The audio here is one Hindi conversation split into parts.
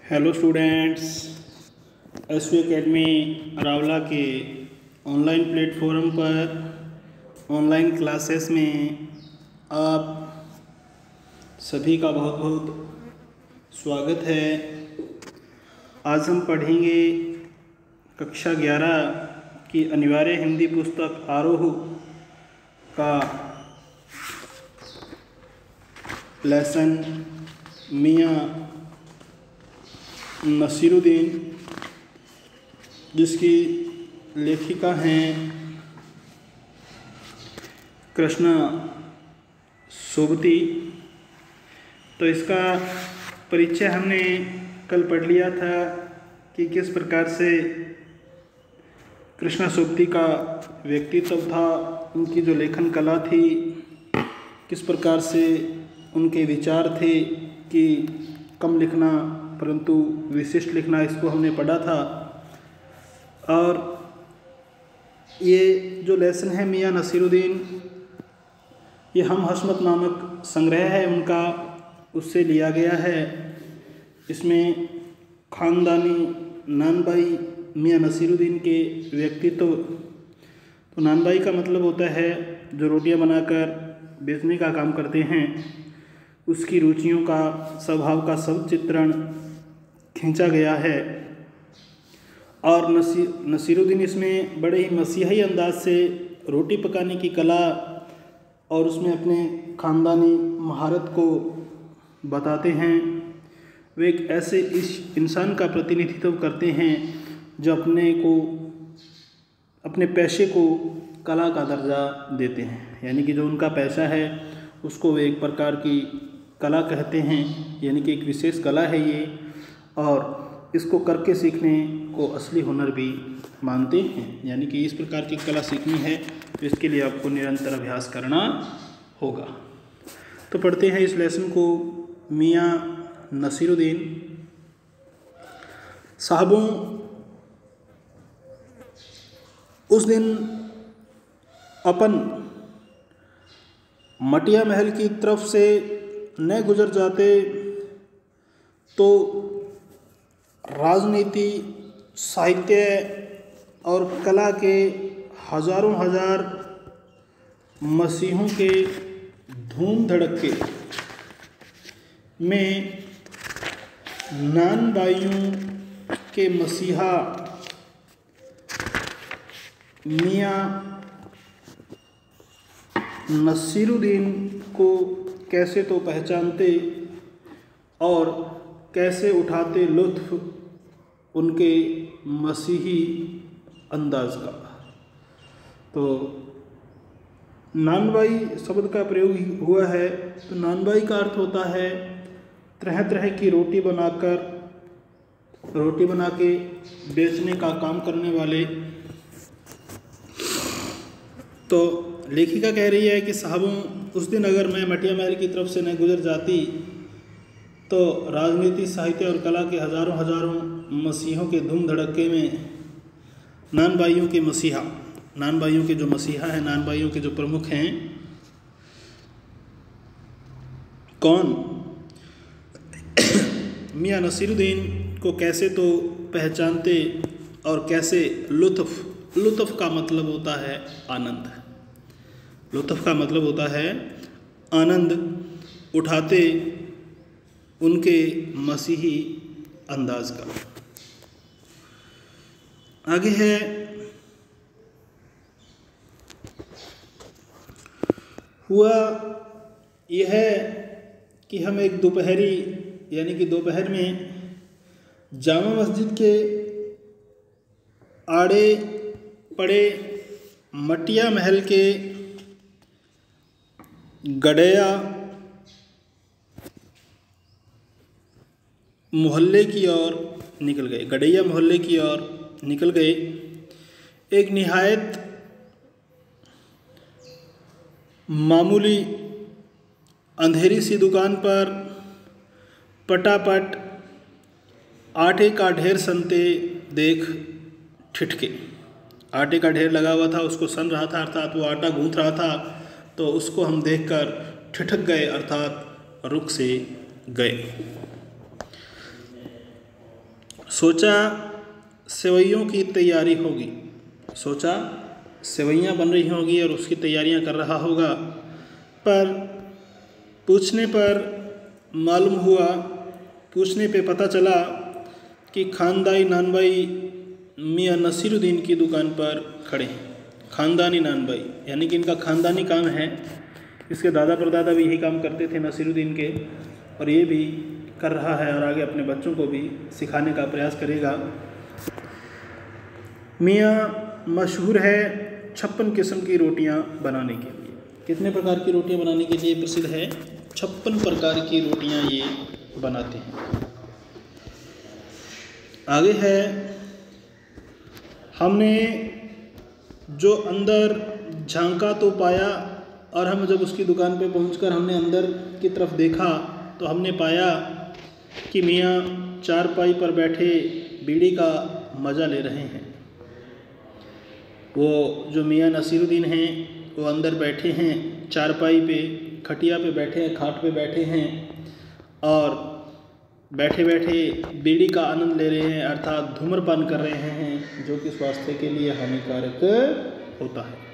Hello students, SV academy Rawla के ऑनलाइन प्लेटफॉर्म पर ऑनलाइन क्लासेस में आप सभी का बहुत बहुत स्वागत है। आज हम पढ़ेंगे कक्षा 11 की अनिवार्य हिंदी पुस्तक आरोह का लेसन मियाँ नसीरुद्दीन, जिसकी लेखिका हैं कृष्णा सोबती। तो इसका परिचय हमने कल पढ़ लिया था कि किस प्रकार से कृष्णा सोबती का व्यक्तित्व था, उनकी जो लेखन कला थी, किस प्रकार से उनके विचार थे कि कम लिखना परंतु विशिष्ट लिखना, इसको हमने पढ़ा था। और ये जो लेसन है मियाँ नसीरुद्दीन, ये हम हशमत नामक संग्रह है उनका, उससे लिया गया है। इसमें ख़ानदानी नानबाई मियाँ नसीरुद्दीन के व्यक्तित्व, तो नानबाई का मतलब होता है जो रोटियां बनाकर बेचने का काम करते हैं, उसकी रुचियों का, स्वभाव का सब चित्रण खींचा गया है। और नसीरुद्दीन इसमें बड़े ही मसीही अंदाज से रोटी पकाने की कला और उसमें अपने ख़ानदानी महारत को बताते हैं। वे एक ऐसे इस इंसान का प्रतिनिधित्व करते हैं जो अपने पेशे को कला का दर्जा देते हैं, यानी कि जो उनका पेशा है उसको वे एक प्रकार की कला कहते हैं, यानी कि एक विशेष कला है ये, और इसको करके सीखने को असली हुनर भी मानते हैं। यानी कि इस प्रकार की कला सीखनी है तो इसके लिए आपको निरंतर अभ्यास करना होगा। तो पढ़ते हैं इस लेसन को। मियाँ नसीरुद्दीन साहबों, उस दिन अपन मटिया महल की तरफ से न गुजर जाते तो राजनीति, साहित्य और कला के हजारों हजार मसीहों के धूम धड़के में नानबाइयों के मसीहा मियाँ नसीरुद्दीन को कैसे तो पहचानते और कैसे उठाते लुत्फ़ उनके मसीही अंदाज का। तो नानबाई शब्द का प्रयोग हुआ है, तो नानबाई का अर्थ होता है तरह तरह की रोटी बना के बेचने का काम करने वाले। तो लेखिका कह रही है कि साहबों, उस दिन अगर मैं मटिया महल की तरफ से न गुजर जाती तो राजनीति, साहित्य और कला के हजारों मसीहों के धूम धड़के में नानबाइयों के जो मसीहा हैं, नानबाइयों के जो प्रमुख हैं, कौन, मियाँ नसीरुद्दीन को कैसे तो पहचानते और कैसे लुत्फ़ का मतलब होता है आनंद, लुत्फ़ का मतलब होता है आनंद उठाते उनके मसीही अंदाज का। आगे है, हुआ यह कि हम एक दोपहरी, यानी कि दोपहर में जामा मस्जिद के आड़े पड़े मटिया महल के गडैया मोहल्ले की ओर निकल गए। एक निहायत मामूली अंधेरी सी दुकान पर पटापट आटे का ढेर सनते देख ठिठके। आटे का ढेर लगा हुआ था, उसको सन रहा था, अर्थात वो आटा गूंथ रहा था, तो उसको हम देखकर ठिठक गए, अर्थात रुक से गए। सोचा सेवइयों की तैयारी होगी, सोचा सेवइयाँ बन रही होंगी और उसकी तैयारियाँ कर रहा होगा, पर पूछने पर मालूम हुआ, पूछने पे पता चला कि खानदानी नानबाई मियाँ नसीरुद्दीन की दुकान पर खड़े हैं। ख़ानदानी नानबाई यानी कि इनका ख़ानदानी काम है, इसके दादा परदादा भी यही काम करते थे नसीरुद्दीन के, और ये भी कर रहा है और आगे अपने बच्चों को भी सिखाने का प्रयास करेगा। मियाँ मशहूर है 56 किस्म की रोटियां बनाने के लिए। कितने प्रकार की रोटियां बनाने के लिए प्रसिद्ध है? 56 प्रकार की रोटियां ये बनाते हैं। आगे है, हमने जो अंदर झांका तो पाया, और हम जब उसकी दुकान पे पहुंचकर हमने अंदर की तरफ देखा तो हमने पाया कि मियाँ चारपाई पर बैठे बीड़ी का मज़ा ले रहे हैं। वो जो मियाँ नसीरुद्दीन हैं वो अंदर बैठे हैं, चारपाई पे, खटिया पे बैठे हैं, खाट पे बैठे हैं और बैठे बैठे बीड़ी का आनंद ले रहे हैं, अर्थात धूम्रपान कर रहे हैं, जो कि स्वास्थ्य के लिए हानिकारक होता है।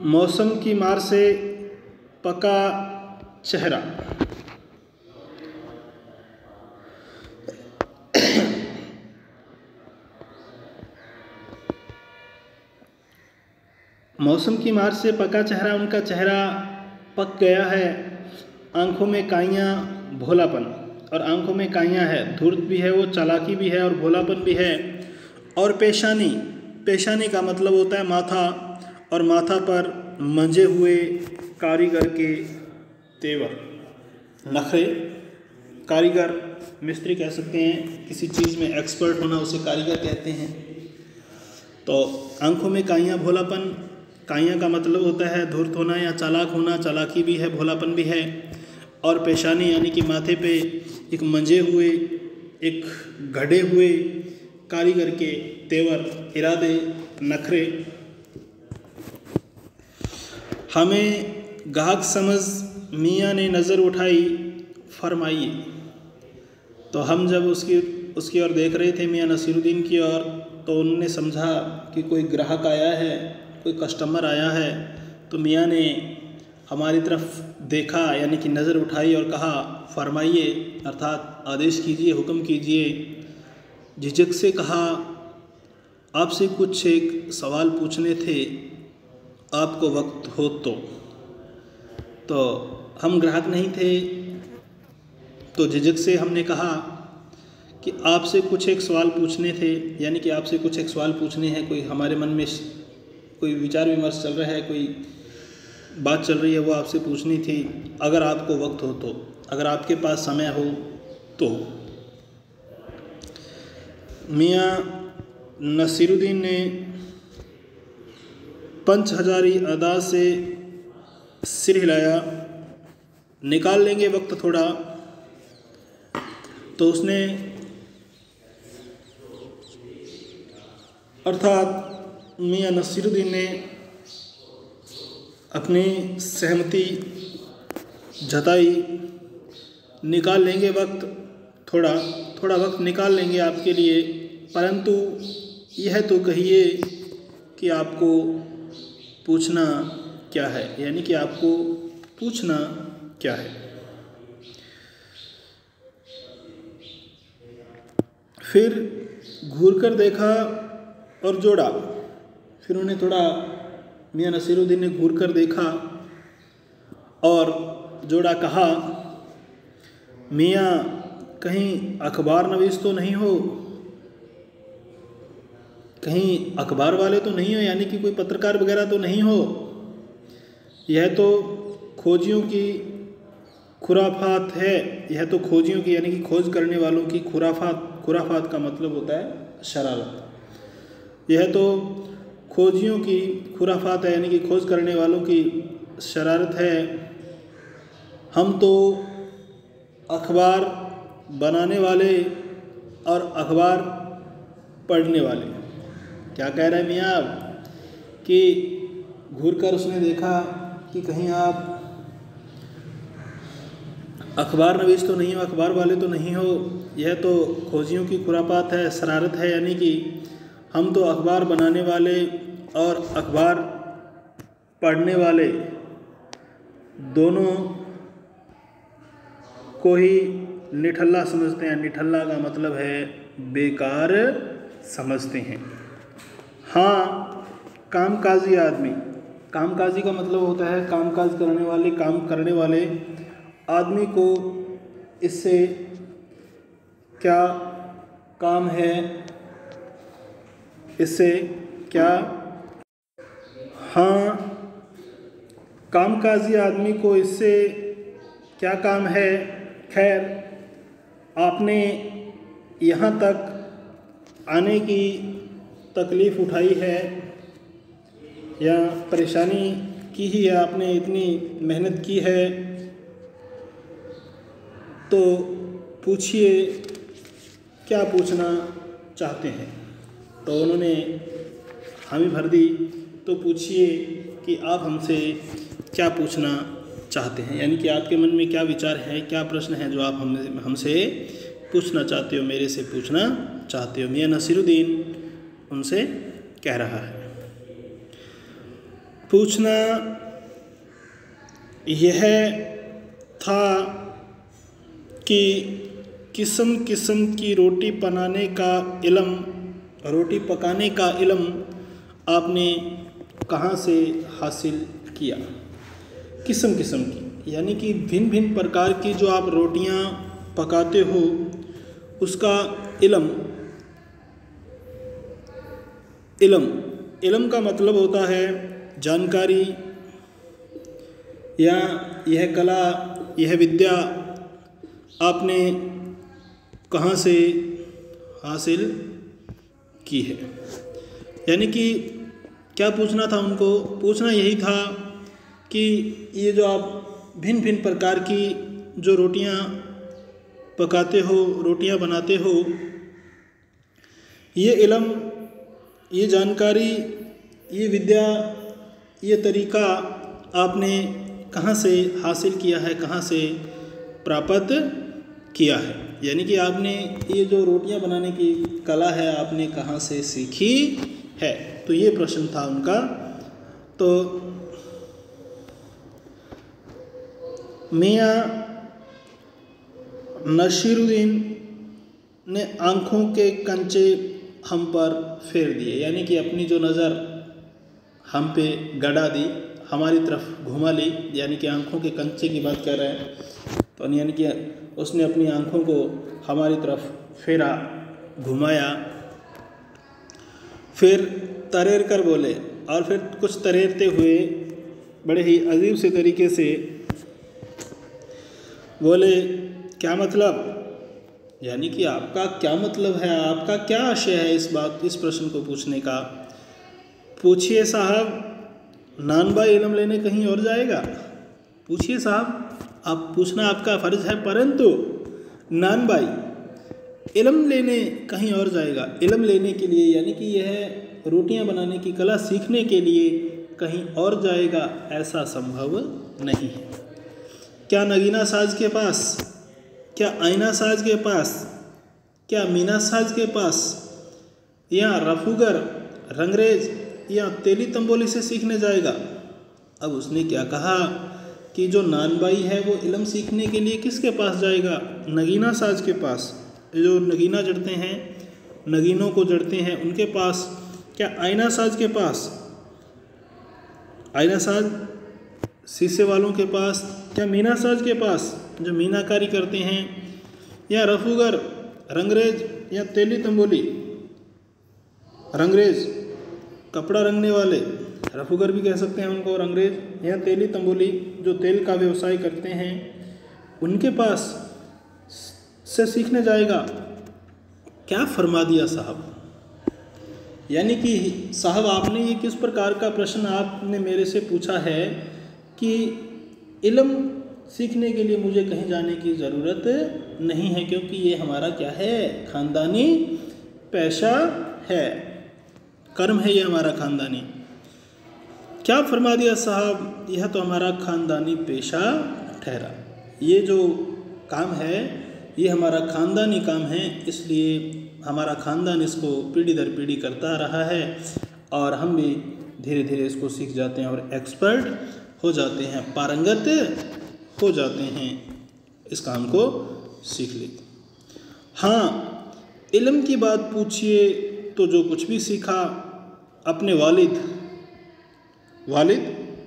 मौसम की मार से पका चेहरा। मौसम की मार से पका चेहरा, उनका चेहरा पक गया है। आँखों में काइयाँ, भोलापन, और आँखों में काइयाँ है, धूर्त भी है, वो चालाकी भी है और भोलापन भी है। और पेशानी, पेशानी का मतलब होता है माथा, और माथा पर मंजे हुए कारीगर के तेवर, नखरे। कारीगर, मिस्त्री कह सकते हैं, किसी चीज़ में एक्सपर्ट होना उसे कारीगर कहते हैं। तो आँखों में काइयाँ, भोलापन, काइयाँ का मतलब होता है धूर्त होना या चालाक होना, चालाकी भी है, भोलापन भी है। और पेशानी यानी कि माथे पे एक मंजे हुए, एक घड़े हुए कारीगर के तेवर, इरादे, नखरे। हमें गाहक समझ मियाँ ने नज़र उठाई, फरमाइए। तो हम जब उसकी ओर देख रहे थे, मियाँ नसीरुद्दीन की ओर, तो उन्होंने समझा कि कोई ग्राहक आया है, कोई कस्टमर आया है। तो मियाँ ने हमारी तरफ देखा, यानी कि नज़र उठाई और कहा, फरमाइए, अर्थात आदेश कीजिए, हुक्म कीजिए। झिझक से कहा, आपसे कुछ एक सवाल पूछने थे, आपको वक्त हो तो हम ग्राहक नहीं थे, तो झिझक से हमने कहा कि आपसे कुछ एक सवाल पूछने थे, यानी कि आपसे कुछ एक सवाल पूछने हैं, कोई हमारे मन में कोई विचार विमर्श चल रहा है, कोई बात चल रही है, वो आपसे पूछनी थी, अगर आपको वक्त हो तो, अगर आपके पास समय हो तो। मियाँ नसीरुद्दीन ने पंचहजारी अदा से सिर हिलाया, निकाल लेंगे वक्त थोड़ा। तो उसने, अर्थात मियाँ नसीरुद्दीन ने अपनी सहमति जताई, निकाल लेंगे वक्त थोड़ा, थोड़ा वक्त निकाल लेंगे आपके लिए, परंतु यह तो कहिए कि आपको पूछना क्या है, यानी कि आपको पूछना क्या है। फिर घूरकर देखा और जोड़ा। फिर उन्हें थोड़ा, मियाँ नसीरुद्दीन ने घूरकर देखा और जोड़ा, कहा, मियाँ कहीं अखबार नवीस तो नहीं हो, कहीं अखबार वाले तो नहीं हो, यानी कि कोई पत्रकार वगैरह तो नहीं हो। यह तो खोजियों की खुराफात है, यह तो खोजियों की यानी कि खोज करने वालों की खुराफात, खुराफात का मतलब होता है शरारत। यह तो खोजियों की खुराफात है, यानी कि खोज करने वालों की शरारत है। हम तो अखबार बनाने वाले और अखबार पढ़ने वाले। क्या कह रहे हैं मियाँ आप कि घूरकर उसने देखा कि कहीं आप अखबार नवीस तो नहीं हो, अखबार वाले तो नहीं हो, यह तो खोजियों की खुरापात है, शरारत है। यानी कि हम तो अखबार बनाने वाले और अखबार पढ़ने वाले दोनों को ही निठल्ला समझते हैं। निठल्ला का मतलब है बेकार समझते हैं। हाँ, कामकाजी आदमी, कामकाजी का मतलब होता है कामकाज करने वाले, काम करने वाले आदमी को इससे क्या काम है, इससे क्या। हाँ, कामकाजी आदमी को इससे क्या काम है। खैर, आपने यहाँ तक आने की तकलीफ़ उठाई है या परेशानी की ही है, आपने इतनी मेहनत की है, तो पूछिए क्या पूछना चाहते हैं। तो उन्होंने हामी भर दी। तो पूछिए कि आप हमसे क्या पूछना चाहते हैं, यानी कि आपके मन में क्या विचार है, क्या प्रश्न है जो आप हमसे पूछना चाहते हो, मेरे से पूछना चाहते हो। मियां नसीरुद्दीन उनसे कह रहा है। पूछना यह था कि किस्म किस्म की रोटी बनाने का इल्म, रोटी पकाने का इल्म आपने कहाँ से हासिल किया। किस्म किस्म की यानी कि भिन्न भिन्न प्रकार की जो आप रोटियां पकाते हो उसका इल्म। इल्म का मतलब होता है जानकारी या यह कला, यह विद्या आपने कहाँ से हासिल की है। यानी कि क्या पूछना था उनको, पूछना यही था कि ये जो आप भिन्न भिन्न प्रकार की जो रोटियां पकाते हो, रोटियां बनाते हो, ये इल्म, ये जानकारी, ये विद्या, ये तरीका आपने कहाँ से हासिल किया है, कहाँ से प्राप्त किया है। यानी कि आपने ये जो रोटियां बनाने की कला है आपने कहाँ से सीखी है। तो ये प्रश्न था उनका। तो मियां नसीरुद्दीन ने आँखों के कंचे हम पर फेर दिए, यानी कि अपनी जो नज़र हम पे गड़ा दी, हमारी तरफ घुमा ली, यानी कि आँखों के कंचे की बात कर रहे हैं। तो यानी कि उसने अपनी आँखों को हमारी तरफ फेरा, घुमाया। फिर तरेर कर बोले, और फिर कुछ तरेरते हुए बड़े ही अजीब से तरीके से बोले, क्या मतलब, यानी कि आपका क्या मतलब है, आपका क्या आशय है इस प्रश्न को पूछने का। पूछिए साहब, नानबाई इल्म लेने कहीं और जाएगा। पूछिए साहब, आप पूछना आपका फ़र्ज़ है, परंतु नानबाई इल्म लेने कहीं और जाएगा। इल्म लेने के लिए यानी कि यह रोटियां बनाने की कला सीखने के लिए कहीं और जाएगा, ऐसा संभव नहीं है। क्या नगीना साज के पास, क्या आईना साज के पास, क्या मीना साज के पास, या रफूगर, रंगरेज या तेली तंबोली से सीखने जाएगा। अब उसने क्या कहा कि जो नानबाई है वो इल्म सीखने के लिए किसके पास जाएगा, नगीना साज के पास, जो नगीना जड़ते हैं, नगीनों को जड़ते हैं उनके पास। क्या आईना साज के पास, आईना साज शीशे वालों के पास, क्या मीना साज के पास जो मीनाकारी करते हैं, या रफूगर, रंगरेज या तेली तंबोली। रंगरेज कपड़ा रंगने वाले, रफूगर भी कह सकते हैं उनको, रंगरेज या तेली तंबोली जो तेल का व्यवसाय करते हैं, उनके पास से सीखने जाएगा। क्या फरमा दिया साहब। यानी कि साहब आपने ये किस प्रकार का प्रश्न आपने मेरे से पूछा है कि इल्म सीखने के लिए मुझे कहीं जाने की ज़रूरत नहीं है, क्योंकि ये हमारा क्या है, ख़ानदानी पेशा है, कर्म है ये हमारा ख़ानदानी। क्या फरमा दिया साहब, यह तो हमारा ख़ानदानी पेशा ठहरा। ये जो काम है, ये हमारा ख़ानदानी काम है, इसलिए हमारा ख़ानदान इसको पीढ़ी दर पीढ़ी करता रहा है और हम भी धीरे धीरे इसको सीख जाते हैं और एक्सपर्ट हो जाते हैं, पारंगत हो जाते हैं, इस काम को सीख लेते। हाँ, इल्म की बात पूछिए तो जो कुछ भी सीखा अपने वालिद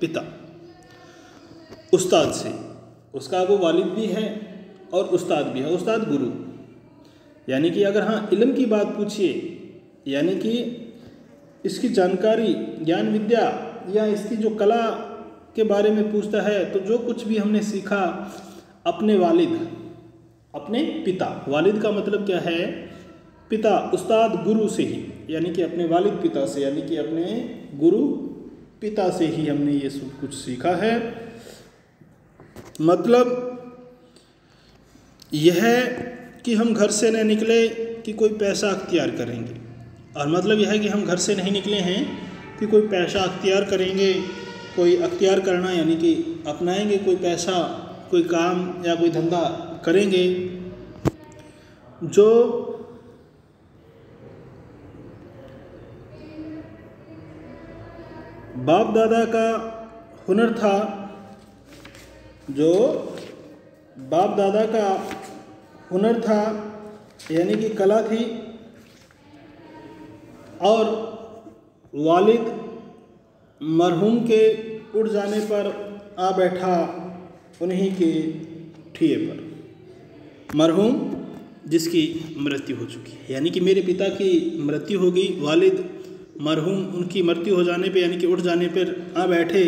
पिता उस्ताद से, उसका वो वालिद भी है और उस्ताद भी है, उस्ताद गुरु। यानी कि अगर हाँ इल्म की बात पूछिए, यानी कि इसकी जानकारी, ज्ञान विद्या या इसकी जो कला के बारे में पूछता है, तो जो कुछ भी हमने सीखा अपने वालिद, अपने पिता, वालिद का मतलब क्या है, पिता, उस्ताद गुरु से ही, यानी कि अपने वालिद पिता से, यानी कि अपने गुरु पिता से ही हमने ये सब कुछ सीखा है। मतलब यह है कि हम घर से न निकले कि कोई पैसा अख्तियार करेंगे, और मतलब यह है कि हम घर से नहीं निकले हैं कि कोई पैसा अख्तियार करेंगे, कोई अख्तियार करना यानी कि अपनाएंगे कोई पैसा, कोई काम या कोई धंधा करेंगे। जो बाप दादा का हुनर था, जो बाप दादा का हुनर था यानी कि कला थी, और वालिद मरहूम के उठ जाने पर आ बैठा उन्हीं के ठिए पर, मरहूम जिसकी मृत्यु हो चुकी है, यानी कि मेरे पिता की मृत्यु हो गई, वालिद मरहूम उनकी मृत्यु हो जाने पे यानी कि उठ जाने पर आ बैठे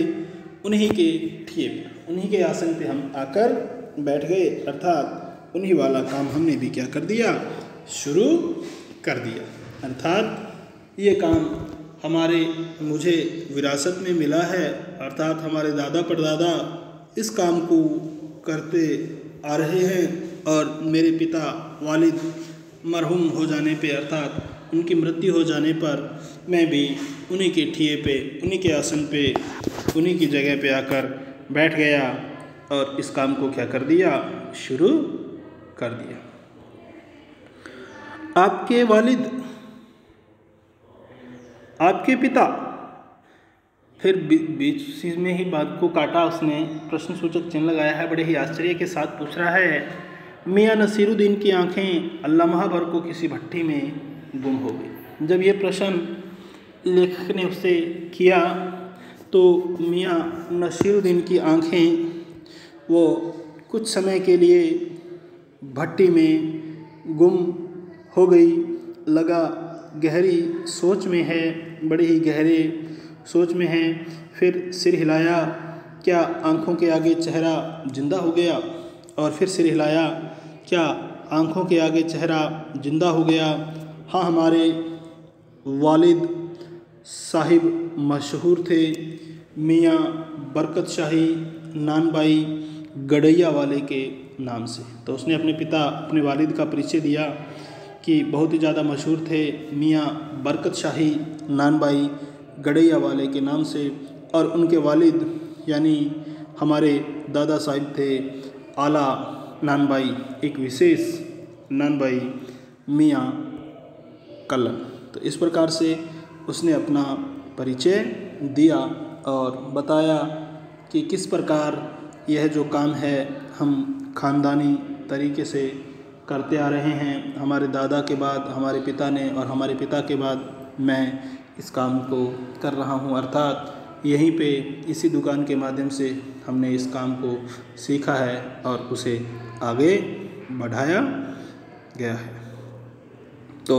उन्हीं के ठिए पर, उन्हीं के आसन पे हम आकर बैठ गए, अर्थात उन्हीं वाला काम हमने भी क्या कर दिया, शुरू कर दिया। अर्थात ये काम मुझे विरासत में मिला है, अर्थात हमारे दादा परदादा इस काम को करते आ रहे हैं, और मेरे पिता वालिद मरहूम हो जाने पे अर्थात उनकी मृत्यु हो जाने पर मैं भी उन्हीं के ठिए पे, उन्हीं के आसन पे, उन्हीं की जगह पे आकर बैठ गया और इस काम को क्या कर दिया, शुरू कर दिया। आपके वालिद, आपके पिता, फिर बीच में ही बात को काटा उसने, प्रश्न सूचक चिन्ह लगाया है, बड़े ही आश्चर्य के साथ पूछ रहा है, मियाँ नसीरुद्दीन की आंखें लम्हा भर को किसी भट्टी में गुम हो गई। जब ये प्रश्न लेखक ने उससे किया तो मियाँ नसीरुद्दीन की आंखें वो कुछ समय के लिए भट्टी में गुम हो गई, लगा गहरी सोच में है, बड़े ही गहरे सोच में है। फिर सिर हिलाया, क्या आँखों के आगे चेहरा जिंदा हो गया, और फिर सिर हिलाया, क्या आँखों के आगे चेहरा जिंदा हो गया। हाँ, हमारे वालिद साहिब मशहूर थे मियाँ बरकत शाही नानबाई गड़ैया वाले के नाम से। तो उसने अपने पिता, अपने वालिद का परिचय दिया कि बहुत ही ज़्यादा मशहूर थे मियाँ बरकत शाही नानबाई गड़ैया वाले के नाम से, और उनके वालिद यानी हमारे दादा साहिब थे आला नानबाई, एक विशेष नानबाई मियाँ कल्लन। तो इस प्रकार से उसने अपना परिचय दिया और बताया कि किस प्रकार यह जो काम है हम ख़ानदानी तरीके से करते आ रहे हैं, हमारे दादा के बाद हमारे पिता ने, और हमारे पिता के बाद मैं इस काम को कर रहा हूँ। अर्थात यहीं पे इसी दुकान के माध्यम से हमने इस काम को सीखा है और उसे आगे बढ़ाया गया है। तो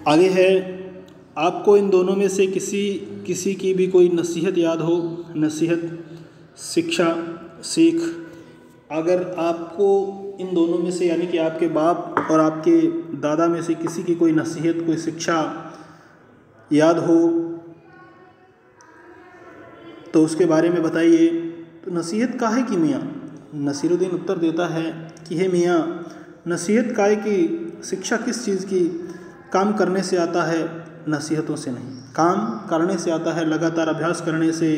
आगे है, आपको इन दोनों में से किसी की भी कोई नसीहत याद हो, नसीहत, शिक्षा, सीख, अगर आपको इन दोनों में से यानी कि आपके बाप और आपके दादा में से किसी की कोई नसीहत, कोई शिक्षा याद हो तो उसके बारे में बताइए। तो नसीहत काहे की मियाँ? नसीरुद्दीन उत्तर देता है कि हे मियाँ, नसीहत काहे की, शिक्षा किस चीज़ की? काम करने से आता है, नसीहतों से नहीं। काम करने से आता है, लगातार अभ्यास करने से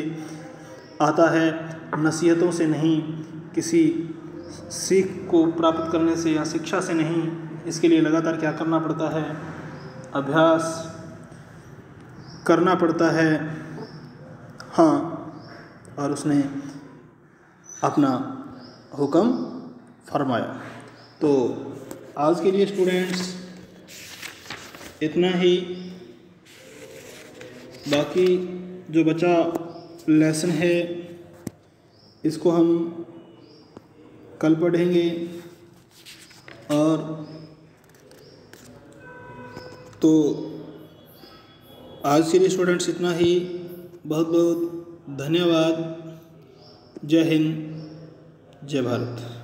आता है, नसीहतों से नहीं, किसी सीख को प्राप्त करने से या शिक्षा से नहीं, इसके लिए लगातार क्या करना पड़ता है, अभ्यास करना पड़ता है। हाँ, और उसने अपना हुक्म फरमाया। तो आज के लिए स्टूडेंट्स इतना ही। बाकी जो बचा लेसन है इसको हम कल पढ़ेंगे। और तो आज के लिए स्टूडेंट्स इतना ही। बहुत बहुत धन्यवाद। जय हिंद, जय भारत।